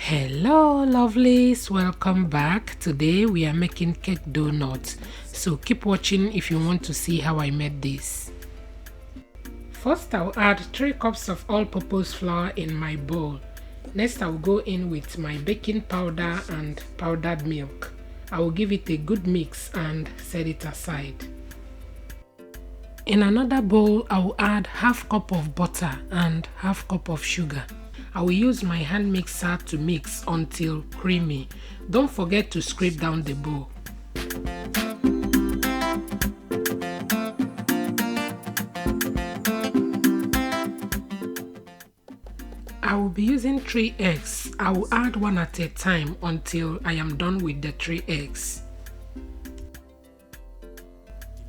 Hello lovelies, welcome back. Today we are making cake donuts, so keep watching if you want to see how I made this. First I'll add 3 cups of all-purpose flour in my bowl. Next I'll go in with my baking powder and powdered milk. I will give it a good mix and set it aside. In another bowl I will add half cup of butter and half cup of sugar. I will use my hand mixer to mix until creamy. Don't forget to scrape down the bowl. I will be using 3 eggs. I will add one at a time until I am done with the 3 eggs.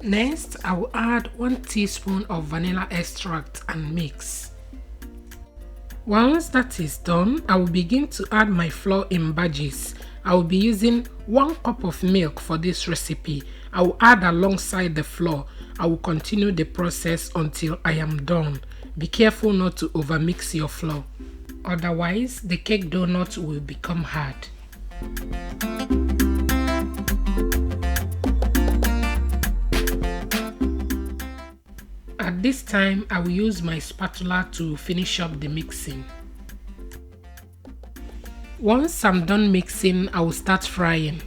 Next, I will add 1 teaspoon of vanilla extract and mix. Once that is done, I will begin to add my flour in batches. I will be using 1 cup of milk for this recipe. I will add alongside the flour. I will continue the process until I am done. Be careful not to overmix your flour. Otherwise, the cake donut will become hard. At this time, I will use my spatula to finish up the mixing. Once I'm done mixing, I will start frying.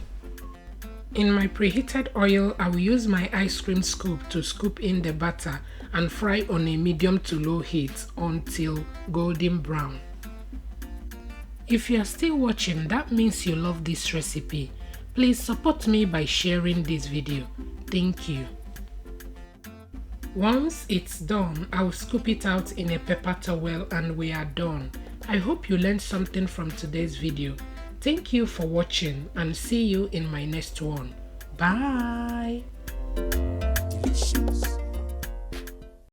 In my preheated oil, I will use my ice cream scoop to scoop in the batter and fry on a medium to low heat until golden brown. If you are still watching, that means you love this recipe. Please support me by sharing this video. Thank you. Once it's done, I will scoop it out in a paper towel and we are done. I hope you learned something from today's video. Thank you for watching and see you in my next one. Bye!